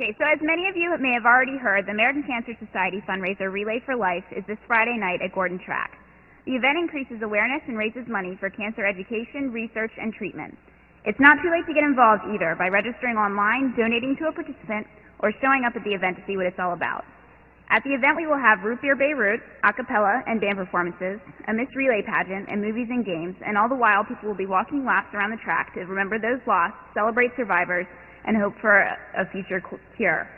Okay, so as many of you may have already heard, the American Cancer Society fundraiser Relay for Life is this Friday night at Gordon Track. The event increases awareness and raises money for cancer education, research, and treatment. It's not too late to get involved either by registering online, donating to a participant, or showing up at the event to see what it's all about. At the event, we will have Root Beer Beirut, a cappella and band performances, a Miss Relay pageant, and movies and games, and all the while people will be walking laps around the track to remember those lost, celebrate survivors, and hope for a future cure.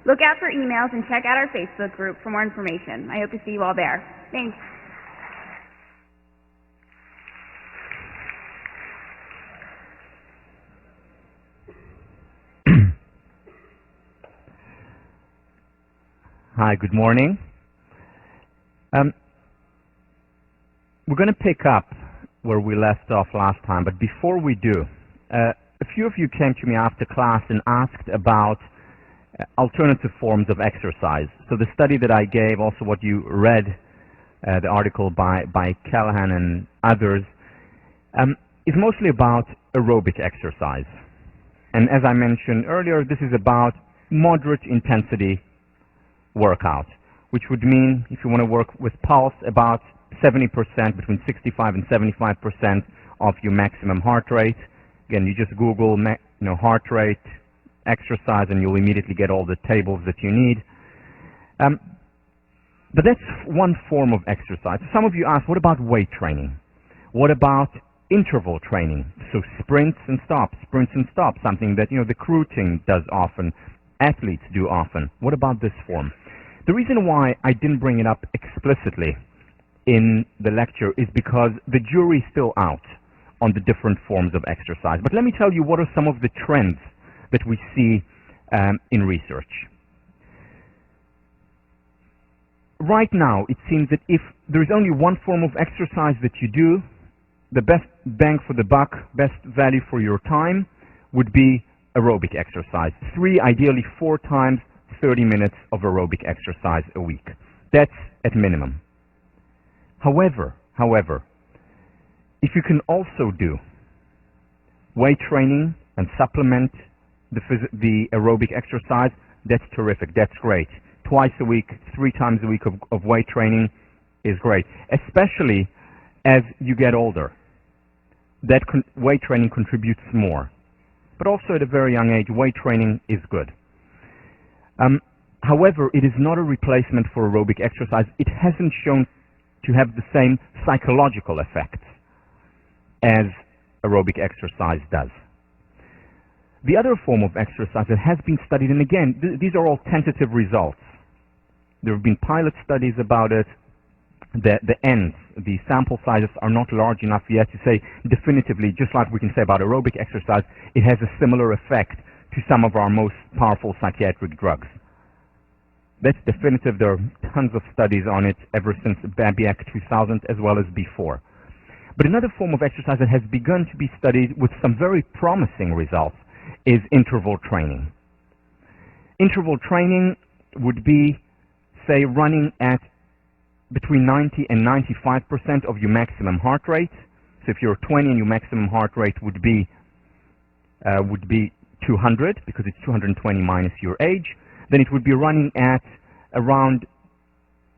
Look out for emails and check out our Facebook group for more information. I hope to see you all there. Thanks. Hi, good morning. We're going to pick up where we left off last time, but before we do, a few of you came to me after class and asked about alternative forms of exercise. So the study that I gave, also what you read, the article by Callahan and others, is mostly about aerobic exercise. And as I mentioned earlier, this is about moderate intensity workout, which would mean, if you want to work with pulse, about 70%, between 65 and 75% of your maximum heart rate. Again, you just Google heart rate, exercise, and you'll immediately get all the tables that you need. But that's one form of exercise. Some of you ask, what about weight training? What about interval training? So sprints and stops, something that the crew team does often, athletes do often. What about this form? The reason why I didn't bring it up explicitly in the lecture is because the jury's still out on the different forms of exercise. But let me tell you what are some of the trends that we see in research. Right now, it seems that if there is only one form of exercise that you do, the best bang for the buck, best value for your time would be aerobic exercise. 3, ideally 4 times 30 minutes of aerobic exercise a week. That's at minimum. However, if you can also do weight training and supplement the aerobic exercise, that's terrific, that's great. Twice a week, 3 times a week of weight training is great, especially as you get older. That weight training contributes more. But also at a very young age, weight training is good. However, it is not a replacement for aerobic exercise. It hasn't shown to have the same psychological effects as aerobic exercise does. The other form of exercise that has been studied, and again, these are all tentative results. There have been pilot studies about it. The ends, the sample sizes are not large enough yet to say definitively, just like we can say about aerobic exercise, it has a similar effect to some of our most powerful psychiatric drugs. That's definitive. There are tons of studies on it ever since Babiak 2000 as well as before. But another form of exercise that has begun to be studied with some very promising results is interval training. Interval training would be, say, running at between 90 and 95% of your maximum heart rate. So if you're 20 and your maximum heart rate would be 200, because it's 220 minus your age, then it would be running at around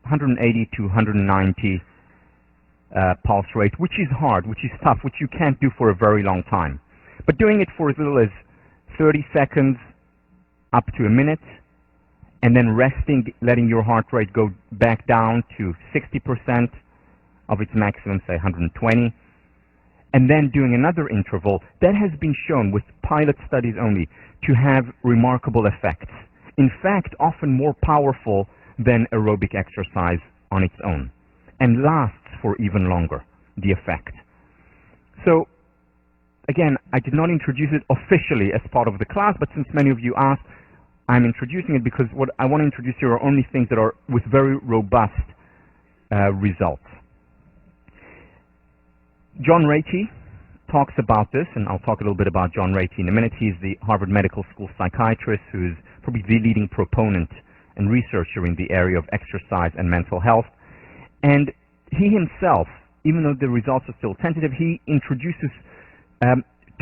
180 to 190 pulse rate, which is hard, which is tough, which you can't do for a very long time. But doing it for as little as 30 seconds up to a minute, and then resting, letting your heart rate go back down to 60% of its maximum, say 120, and then doing another interval, that has been shown with pilot studies only to have remarkable effects. In fact, often more powerful than aerobic exercise on its own, and lasts for even longer, the effect. So, again, I did not introduce it officially as part of the class, but since many of you asked, I'm introducing it because what I want to introduce here are only things that are with very robust results. John Ratey talks about this, and I'll talk a little bit about John Ratey in a minute. He's the Harvard Medical School psychiatrist who's probably the leading proponent and researcher in the area of exercise and mental health. And he himself, even though the results are still tentative, he introduces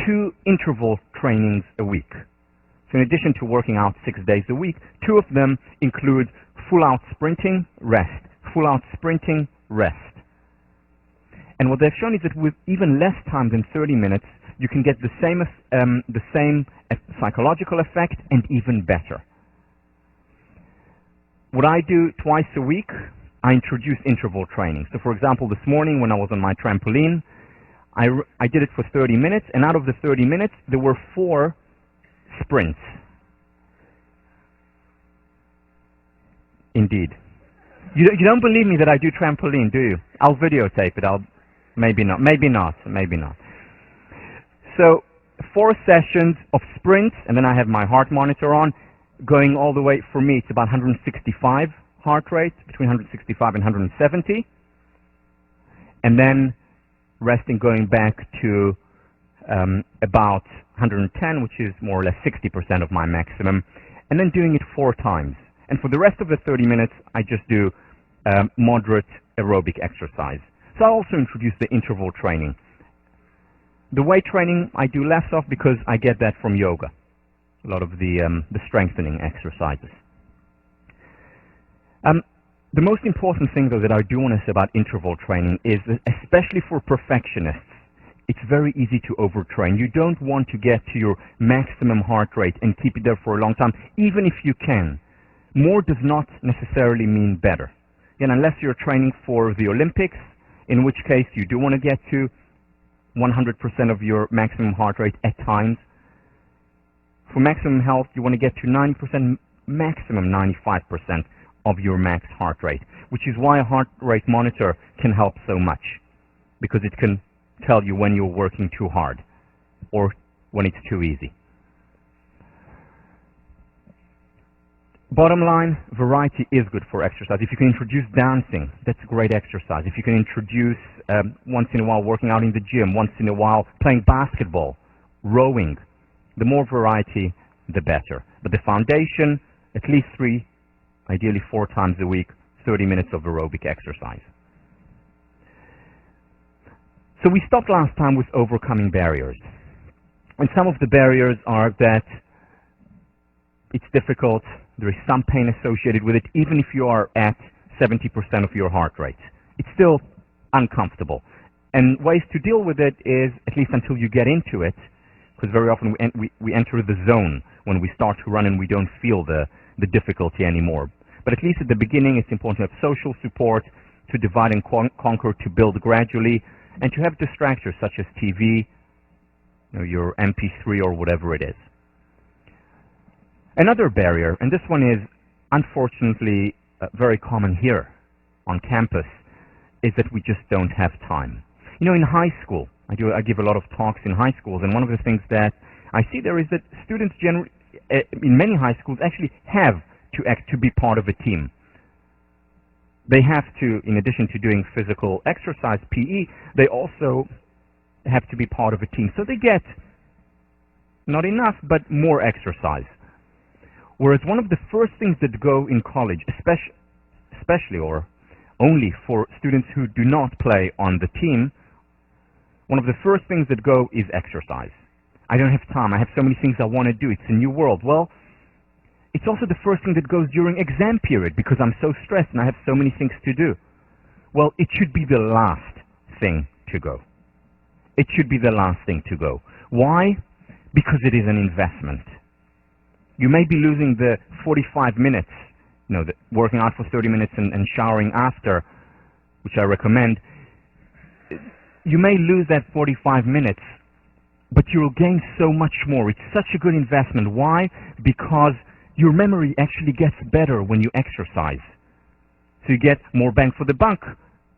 2 interval trainings a week. So in addition to working out 6 days a week, 2 of them include full-out sprinting, rest, full-out sprinting, rest. And what they've shown is that with even less time than 30 minutes, you can get the same psychological effect and even better. What I do twice a week, I introduce interval training. So for example, this morning when I was on my trampoline, I did it for 30 minutes, and out of the 30 minutes, there were 4 sprints. Indeed. You don't believe me that I do trampoline, do you? I'll videotape it. Maybe not. So 4 sessions of sprints, and then I have my heart monitor on, going all the way, for me, it's about 165 heart rate, between 165 and 170. And then resting, going back to about 110, which is more or less 60% of my maximum, and then doing it 4 times. And for the rest of the 30 minutes, I just do moderate aerobic exercise. So I also introduce the interval training. The weight training I do less of because I get that from yoga, a lot of the strengthening exercises. The most important thing, though, that I do want to say about interval training is that, especially for perfectionists, it's very easy to overtrain. You don't want to get to your maximum heart rate and keep it there for a long time, even if you can. More does not necessarily mean better. And unless you're training for the Olympics, in which case you do want to get to 100% of your maximum heart rate at times. For maximum health, you want to get to 90%, maximum 95% of your max heart rate, which is why a heart rate monitor can help so much, because it can tell you when you're working too hard or when it's too easy. Bottom line, variety is good for exercise. If you can introduce dancing, that's great exercise. If you can introduce once in a while working out in the gym, once in a while playing basketball, rowing, the more variety, the better. But the foundation, at least 3, ideally 4 times a week, 30 minutes of aerobic exercise. So we stopped last time with overcoming barriers. And some of the barriers are that it's difficult, there is some pain associated with it, even if you are at 70% of your heart rate. It's still uncomfortable. And ways to deal with it is, at least until you get into it, because very often we enter the zone when we start to run and we don't feel the difficulty anymore. But at least at the beginning, it's important to have social support, to divide and conquer, to build gradually, and to have distractors such as TV, your MP3 or whatever it is. Another barrier, and this one is unfortunately very common here on campus, is that we just don't have time. In high school, I give a lot of talks in high schools, and one of the things that I see there is that students in many high schools actually have to be part of a team. They have to, in addition to doing physical exercise, PE, they also have to be part of a team. So they get not enough, but more exercise. Whereas one of the first things that go in college, especially or only for students who do not play on the team, one of the first things that go is exercise. I don't have time. I have so many things I want to do. It's a new world. Well, it's also the first thing that goes during exam period because I'm so stressed and I have so many things to do. Well, it should be the last thing to go. It should be the last thing to go. Why? Because it is an investment. You may be losing the 45 minutes, working out for 30 minutes and showering after, which I recommend. You may lose that 45 minutes, but you'll gain so much more. It's such a good investment. Why? Because your memory actually gets better when you exercise. So you get more bang for the buck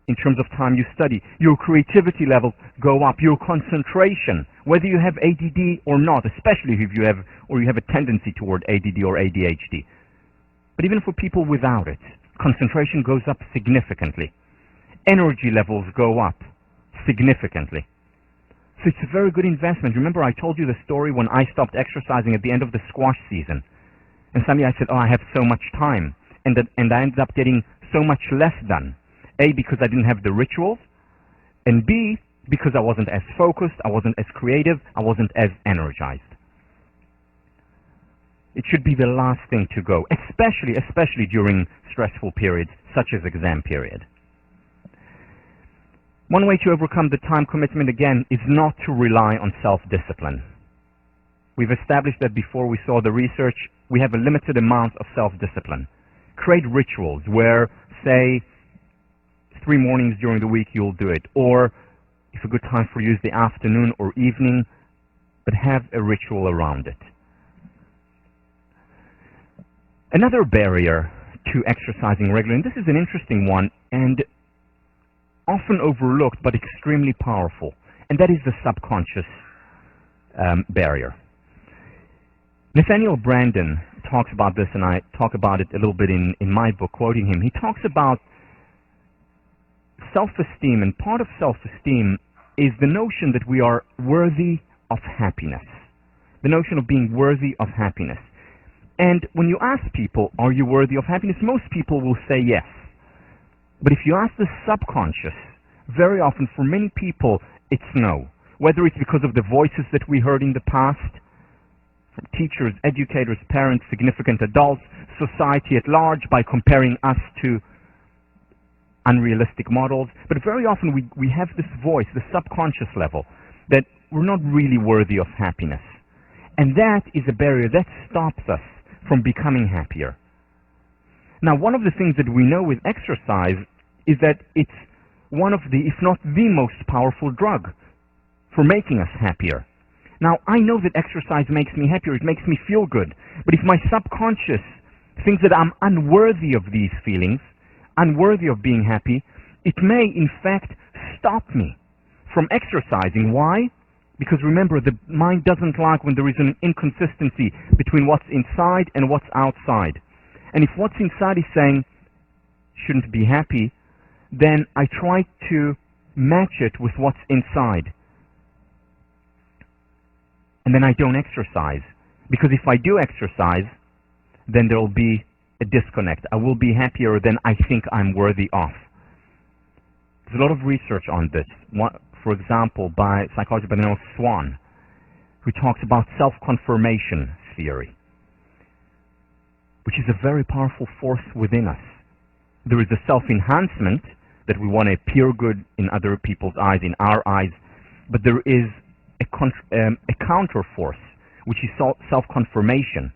in terms of time you study. Your creativity levels go up. Your concentration, whether you have ADD or not, especially if you have a tendency toward ADD or ADHD. But even for people without it, concentration goes up significantly. Energy levels go up significantly. So it's a very good investment. Remember I told you the story when I stopped exercising at the end of the squash season. And suddenly I said, I have so much time. And I ended up getting so much less done. A, because I didn't have the rituals, and B, because I wasn't as focused, I wasn't as creative, I wasn't as energized. It should be the last thing to go, especially during stressful periods such as exam period. One way to overcome the time commitment, again, is not to rely on self-discipline. We've established that before. We saw the research. We have a limited amount of self-discipline. Create rituals where, say, 3 mornings during the week you'll do it, or if a good time for you is the afternoon or evening, but have a ritual around it. Another barrier to exercising regularly, and this is an interesting one and often overlooked but extremely powerful, and that is the subconscious barrier. Nathaniel Branden talks about this, and I talk about it a little bit in my book, quoting him. He talks about self-esteem, and part of self-esteem is the notion that we are worthy of happiness, the notion of being worthy of happiness. And when you ask people, are you worthy of happiness, most people will say yes. But if you ask the subconscious, very often for many people it's no. Whether it's because of the voices that we heard in the past, from teachers, educators, parents, significant adults, society at large, by comparing us to unrealistic models. But very often we have this voice, the subconscious level, that we're not really worthy of happiness. And that is a barrier that stops us from becoming happier. Now, one of the things that we know with exercise is that it's one of the, if not the most powerful drug for making us happier. Now, I know that exercise makes me happier, it makes me feel good, but if my subconscious thinks that I'm unworthy of these feelings, unworthy of being happy, it may, in fact, stop me from exercising. Why? Because remember, the mind doesn't like when there is an inconsistency between what's inside and what's outside. And if what's inside is saying, shouldn't be happy, then I try to match it with what's inside. And then I don't exercise. Because if I do exercise, then there will be a disconnect. I will be happier than I think I'm worthy of. There's a lot of research on this. For example, by a psychologist by the name of Swan, who talks about self-confirmation theory, which is a very powerful force within us. There is a self-enhancement that we want to appear good in other people's eyes, in our eyes, but there is a counter force, which is self-confirmation,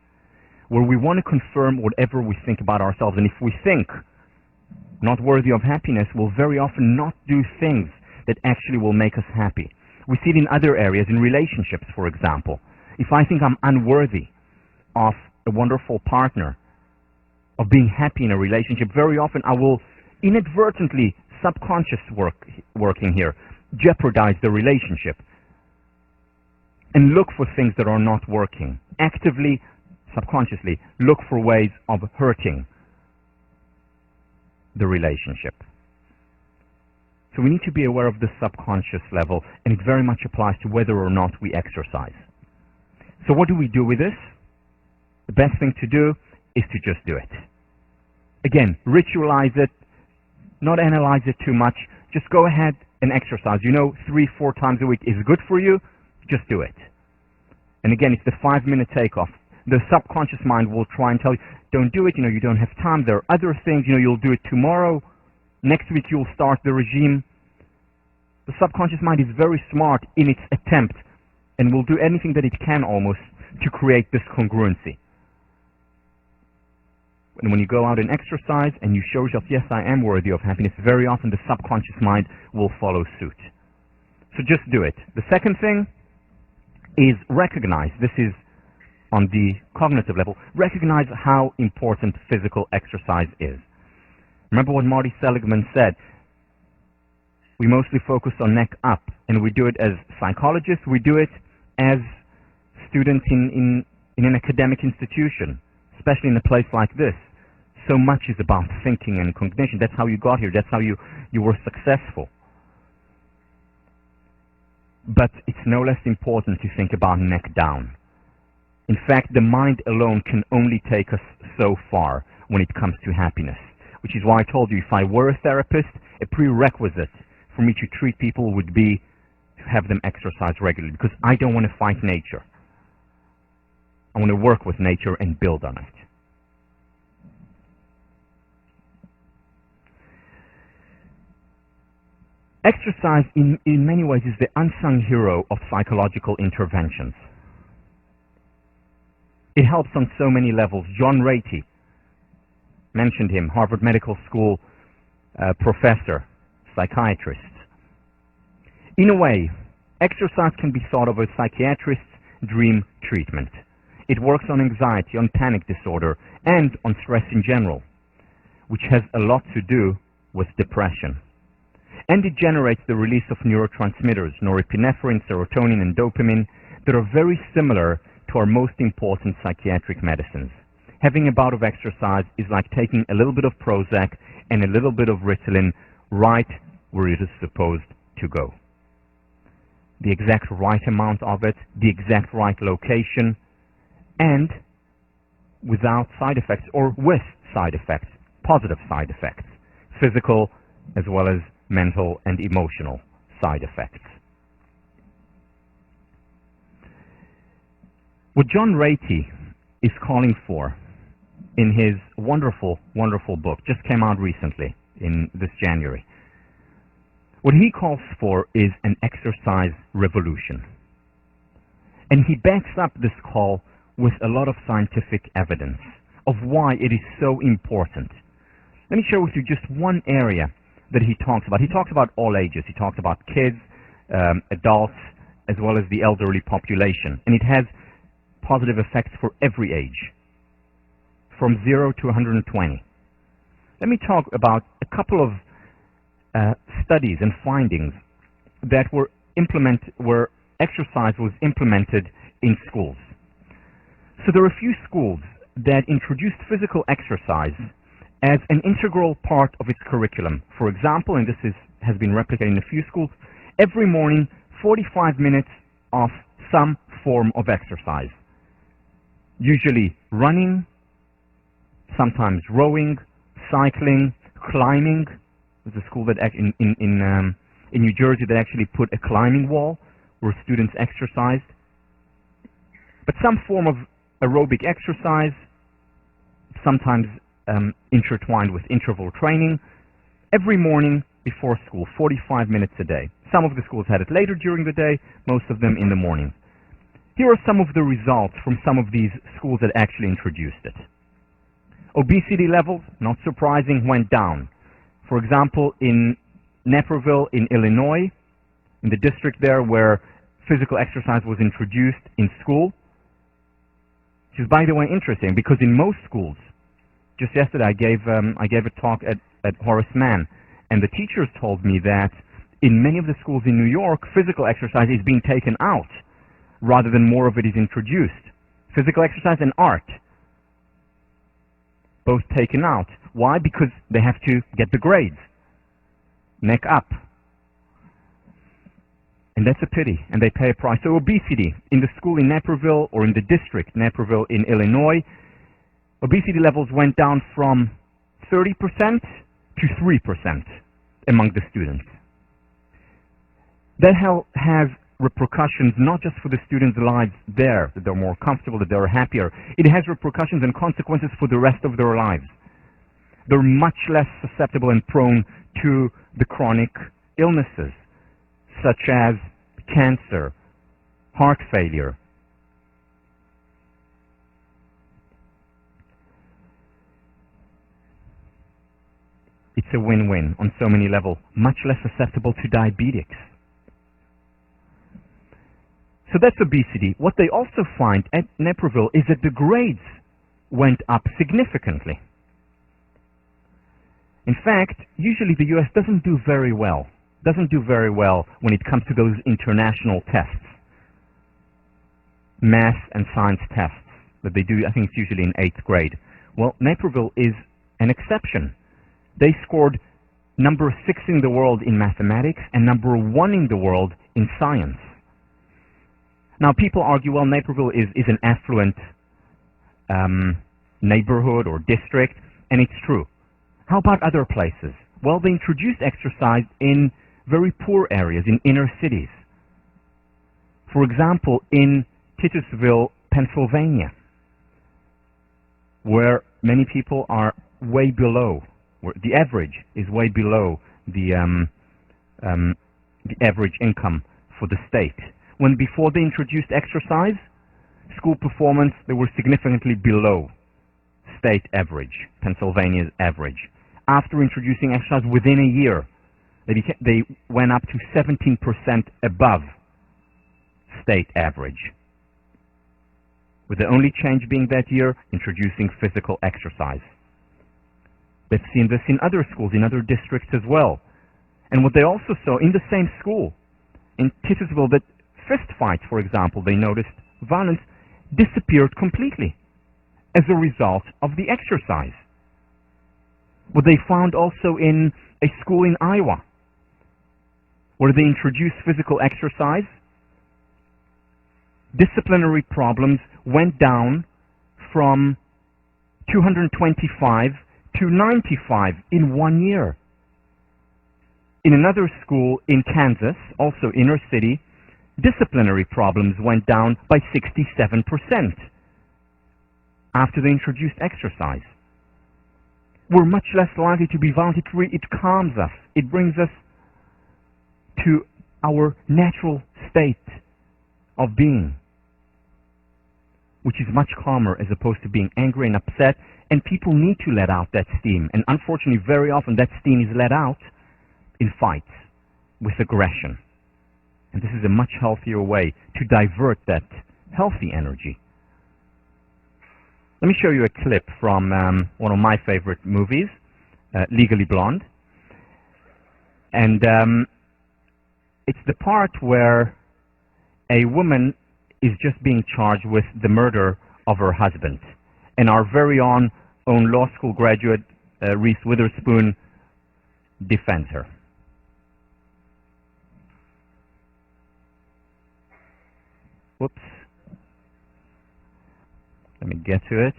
where we want to confirm whatever we think about ourselves. And if we think not worthy of happiness, we'll very often not do things that actually will make us happy. We see it in other areas, in relationships, for example. If I think I'm unworthy of a wonderful partner, of being happy in a relationship, very often I will inadvertently, working here, jeopardize the relationship and look for things that are not working. Actively, subconsciously, look for ways of hurting the relationship. So we need to be aware of the subconscious level, and it very much applies to whether or not we exercise. So what do we do with this? The best thing to do is to just do it. Again, ritualize it, not analyze it too much. Just go ahead and exercise. 3-4 times a week is good for you, just do it. And again, it's the 5-minute takeoff. The subconscious mind will try and tell you, don't do it, you don't have time, there are other things, you'll do it tomorrow, next week you'll start the regime. The subconscious mind is very smart in its attempt and will do anything that it can almost to create this congruency. And when you go out and exercise and you show yourself, yes, I am worthy of happiness, very often the subconscious mind will follow suit. So just do it. The second thing is recognize, this is on the cognitive level, recognize how important physical exercise is. Remember what Marty Seligman said. We mostly focus on neck up, and we do it as psychologists, we do it as students in an academic institution, especially in a place like this. So much is about thinking and cognition. That's how you got here. That's how you were successful. But it's no less important to think about neck down. In fact, the mind alone can only take us so far when it comes to happiness, which is why I told you, if I were a therapist, a prerequisite for me to treat people would be to have them exercise regularly, because I don't want to fight nature. I want to work with nature and build on it. Exercise, in many ways, is the unsung hero of psychological interventions. It helps on so many levels. John Ratey, mentioned him, Harvard Medical School professor, psychiatrist. In a way, exercise can be thought of as psychiatrist's dream treatment. It works on anxiety, on panic disorder, and on stress in general, which has a lot to do with depression. And it generates the release of neurotransmitters, norepinephrine, serotonin, and dopamine, that are very similar to our most important psychiatric medicines. Having a bout of exercise is like taking a little bit of Prozac and a little bit of Ritalin right where it is supposed to go. The exact right amount of it, the exact right location, and without side effects, or with side effects, positive side effects, physical as well as mental and emotional side effects. What John Ratey is calling for in his wonderful, wonderful book, just came out recently in this January, what he calls for is an exercise revolution. And he backs up this call with a lot of scientific evidence of why it is so important. Let me share with you just one area that he talks about. He talks about all ages. He talks about kids, adults, as well as the elderly population. And it has positive effects for every age, from 0 to 120. Let me talk about a couple of studies and findings that were implemented, where exercise was implemented in schools. So there are a few schools that introduced physical exercise as an integral part of its curriculum. For example, and this has been replicated in a few schools, every morning 45 minutes of some form of exercise. Usually running, sometimes rowing, cycling, climbing. There's a school that in New Jersey that actually put a climbing wall where students exercised. But some form of aerobic exercise, sometimes intertwined with interval training, every morning before school, 45 minutes a day. Some of the schools had it later during the day, most of them in the morning. Here are some of the results from some of these schools that actually introduced it. Obesity levels, not surprising, went down. For example, in Naperville in Illinois, in the district there where physical exercise was introduced in school, which is, by the way, interesting, because in most schools, just yesterday I gave a talk at Horace Mann, and the teachers told me that in many of the schools in New York, physical exercise is being taken out rather than more of it is introduced. Physical exercise and art, both taken out. Why? Because they have to get the grades. Neck up. And that's a pity, and they pay a price. So obesity in the school in Naperville, or in the district Naperville in Illinois, obesity levels went down from 30% to 3% among the students. That has repercussions not just for the students' lives there, that they're more comfortable, that they're happier. It has repercussions and consequences for the rest of their lives. They're much less susceptible and prone to the chronic illnesses, such as cancer, heart failure. It's a win-win on so many levels, much less susceptible to diabetics. So that's obesity. What they also find at Naperville is that the grades went up significantly. In fact, usually the U.S. doesn't do very well when it comes to those international tests, math and science tests that they do. I think it's usually in 8th grade. Well, Naperville is an exception. They scored number 6 in the world in mathematics and number 1 in the world in science. Now, people argue, well, Naperville is an affluent neighborhood or district, and it's true. How about other places? Well, they introduced exercise in very poor areas, in inner cities. For example, in Titusville, Pennsylvania, where many people are way below, where the average is way below the average income for the state. When before they introduced exercise, school performance, they were significantly below state average, Pennsylvania's average. After introducing exercise, within a year, they went up to 17% above state average, with the only change being that year introducing physical exercise. They've seen this in other schools, in other districts as well. And what they also saw in the same school, in Titusville, that fist fights, for example, they noticed violence disappeared completely as a result of the exercise. What they found also in a school in Iowa, where they introduced physical exercise, disciplinary problems went down from 225 to 95 in 1 year. In another school in Kansas, also inner city, disciplinary problems went down by 67% after they introduced exercise. We're much less likely to be violent. It calms us. It brings us to our natural state of being, which is much calmer as opposed to being angry and upset. And people need to let out that steam. And unfortunately, very often that steam is let out in fights with aggression. And this is a much healthier way to divert that healthy energy. Let me show you a clip from one of my favorite movies, Legally Blonde. And it's the part where a woman is just being charged with the murder of her husband. And our very own law school graduate, Reese Witherspoon, defends her. Whoops. Let me get to it.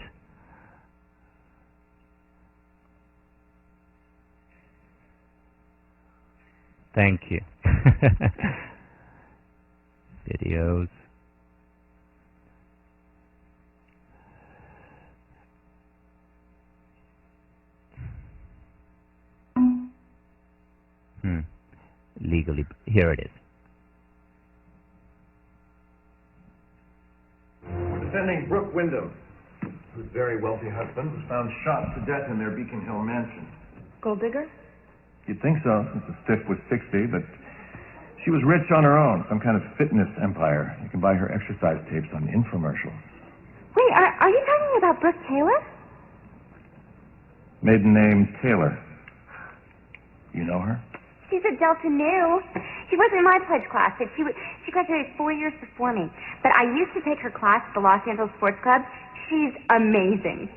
Thank you. Videos. Legally, here it is. We're defending Brooke Wyndham, whose very wealthy husband was found shot to death in their Beacon Hill mansion. Gold digger? You'd think so, since the stiff was 60, but she was rich on her own, some kind of fitness empire. You can buy her exercise tapes on infomercial. Wait, are you talking about Brooke Taylor? Maiden name Taylor. You know her? She's at Delta Nu. She wasn't in my pledge class, but she graduated 4 years before me. But I used to take her class at the Los Angeles Sports Club. She's amazing.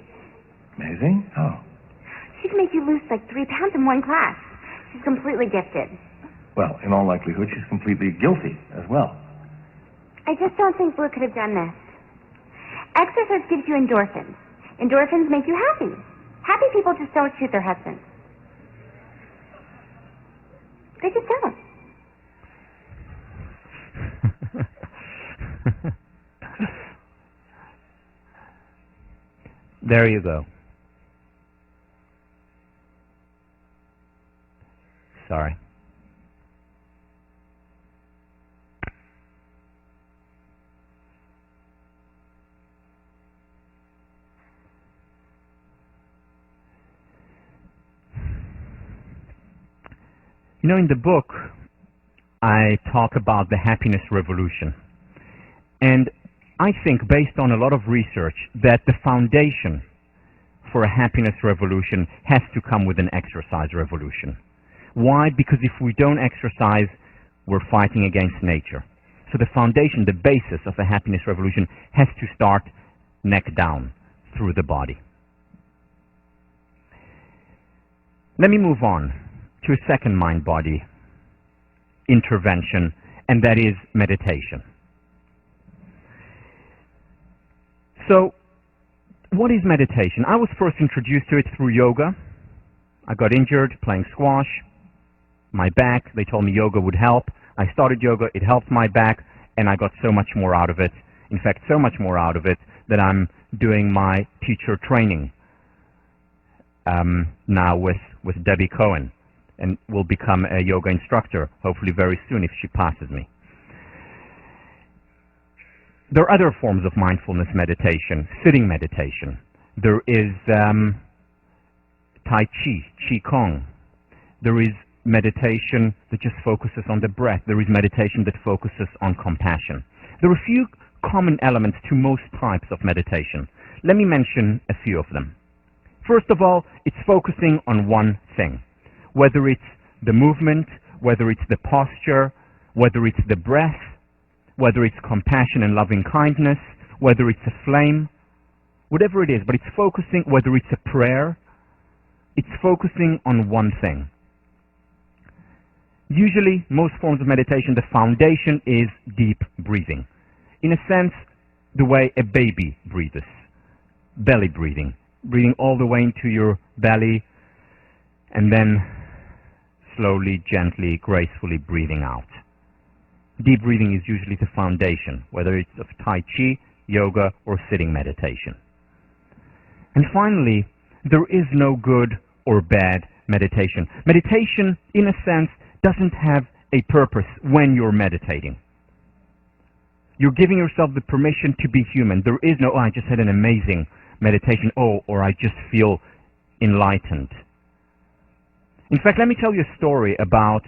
Amazing? How? She can make you lose like 3 pounds in one class. She's completely gifted. Well, in all likelihood, she's completely guilty as well. I just don't think Brooke could have done this. Exercise gives you endorphins. Endorphins make you happy. Happy people just don't shoot their husbands. They just don't. There you go. Sorry. You know, in the book, I talk about the happiness revolution. And I think, based on a lot of research, that the foundation for a happiness revolution has to come with an exercise revolution. Why? Because if we don't exercise, we're fighting against nature. So the foundation, the basis of a happiness revolution has to start neck down through the body. Let me move on to a second mind-body intervention, and that is meditation. So, what is meditation? I was first introduced to it through yoga. I got injured playing squash, my back. They told me yoga would help. I started yoga, it helped my back, and I got so much more out of it. In fact, so much more out of it that I'm doing my teacher training now with Debbie Cohen, and will become a yoga instructor hopefully very soon if she passes me. There are other forms of mindfulness meditation, sitting meditation. There is Tai Chi, Qi Kong. There is meditation that just focuses on the breath. There is meditation that focuses on compassion. There are a few common elements to most types of meditation. Let me mention a few of them. First of all, it's focusing on one thing. Whether it's the movement, whether it's the posture, whether it's the breath, whether it's compassion and loving kindness, whether it's a flame, whatever it is, but it's focusing, whether it's a prayer, it's focusing on one thing. Usually, most forms of meditation, the foundation is deep breathing. In a sense, the way a baby breathes. Belly breathing. Breathing all the way into your belly, and then slowly, gently, gracefully breathing out. Deep breathing is usually the foundation, whether it's of Tai Chi, yoga, or sitting meditation. And finally, there is no good or bad meditation. Meditation, in a sense, doesn't have a purpose when you're meditating. You're giving yourself the permission to be human. There is no, I just had an amazing meditation, or I just feel enlightened. In fact, let me tell you a story about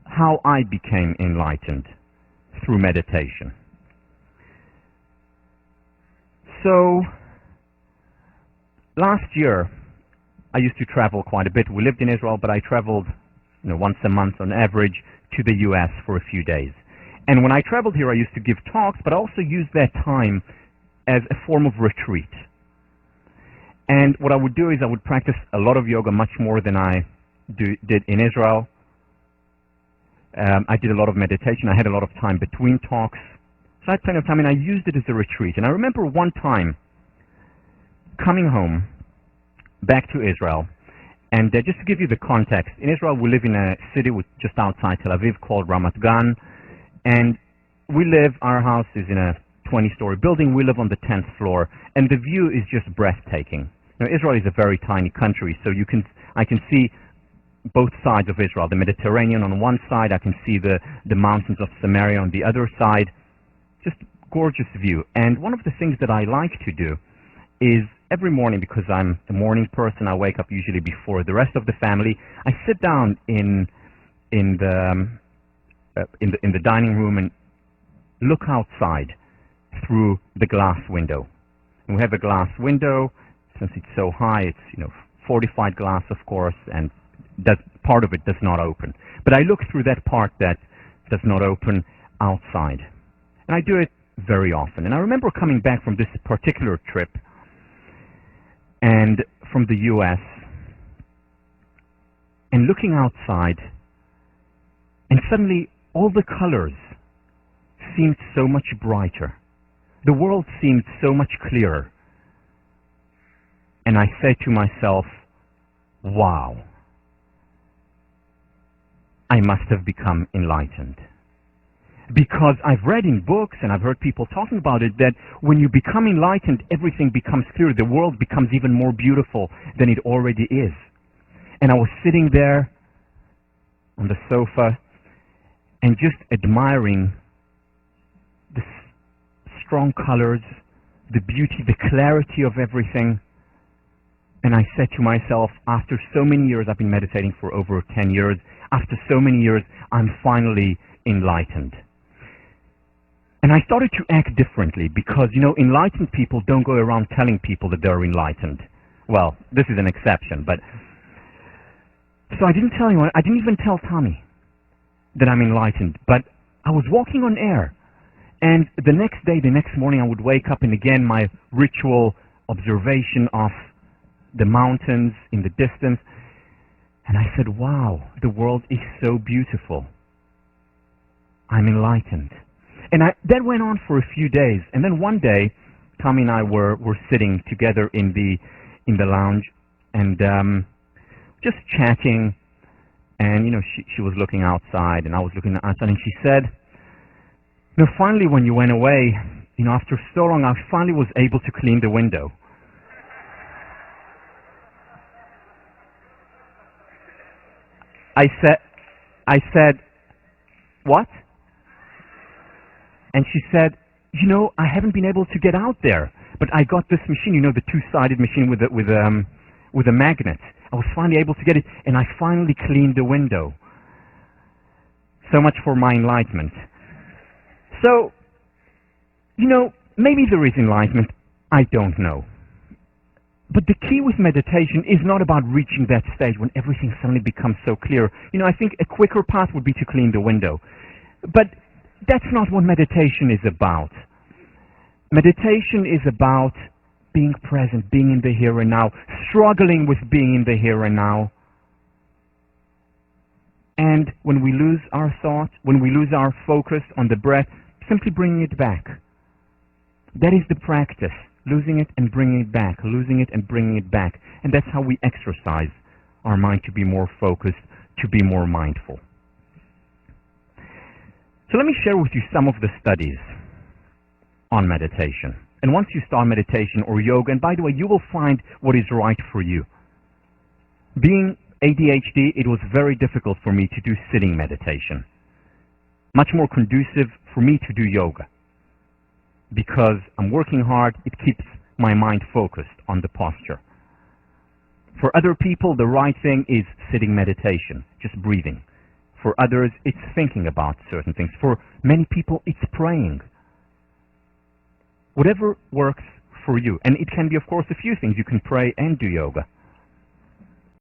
how I became enlightened through meditation. So, last year, I used to travel quite a bit. We lived in Israel, but I traveled once a month on average to the US for a few days. And when I traveled here, I used to give talks, but I also used that time as a form of retreat. And what I would do is I would practice a lot of yoga, much more than I did in Israel. I did a lot of meditation. I had a lot of time between talks. So I had plenty of time, and I used it as a retreat. And I remember one time coming home, back to Israel, and just to give you the context, in Israel we live in a city just outside Tel Aviv called Ramat Gan, and our house is in a 20-story building. We live on the 10th floor, and the view is just breathtaking. Israel is a very tiny country, so I can see both sides of Israel. The Mediterranean on one side, I can see the mountains of Samaria on the other side. Just gorgeous view. And one of the things that I like to do is every morning, because I'm a morning person, I wake up usually before the rest of the family. I sit down in the dining room and look outside through the glass window. And we have a glass window. Since it's so high, it's fortified glass, of course, and part of it does not open. But I look through that part that does not open outside, and I do it very often. And I remember coming back from this particular trip, and from the U.S., and looking outside, and suddenly all the colors seemed so much brighter. The world seemed so much clearer. And I said to myself, wow, I must have become enlightened. Because I've read in books and I've heard people talking about it that when you become enlightened, everything becomes clear. The world becomes even more beautiful than it already is. And I was sitting there on the sofa and just admiring the strong colors, the beauty, the clarity of everything. And I said to myself, after so many years, I've been meditating for over 10 years, after so many years, I'm finally enlightened. And I started to act differently because, enlightened people don't go around telling people that they're enlightened. Well, this is an exception, but... So I didn't tell anyone, I didn't even tell Tommy that I'm enlightened, but I was walking on air. And the next day, the next morning, I would wake up and again my ritual observation of the mountains in the distance, and I said, wow, the world is so beautiful. I'm enlightened. And that went on for a few days, and then one day, Tommy and I were sitting together in the lounge, and just chatting, and she was looking outside, and I was looking outside, and she said, finally when you went away, after so long, I finally was able to clean the window. I said, what? And she said, I haven't been able to get out there, but I got this machine, the two-sided machine with a magnet. I was finally able to get it, and I finally cleaned the window. So much for my enlightenment. So, maybe there is enlightenment. I don't know. But the key with meditation is not about reaching that stage when everything suddenly becomes so clear. I think a quicker path would be to clean the window. But that's not what meditation is about. Meditation is about being present, being in the here and now, struggling with being in the here and now. And when we lose our thought, when we lose our focus on the breath, simply bringing it back. That is the practice. Losing it and bringing it back, losing it and bringing it back. And that's how we exercise our mind to be more focused, to be more mindful. So let me share with you some of the studies on meditation. And once you start meditation or yoga, and by the way, you will find what is right for you. Being ADHD, it was very difficult for me to do sitting meditation. Much more conducive for me to do yoga. Because I'm working hard, it keeps my mind focused on the posture. For other people, the right thing is sitting meditation, just breathing. For others, it's thinking about certain things. For many people, it's praying. Whatever works for you. And it can be, of course, a few things. You can pray and do yoga.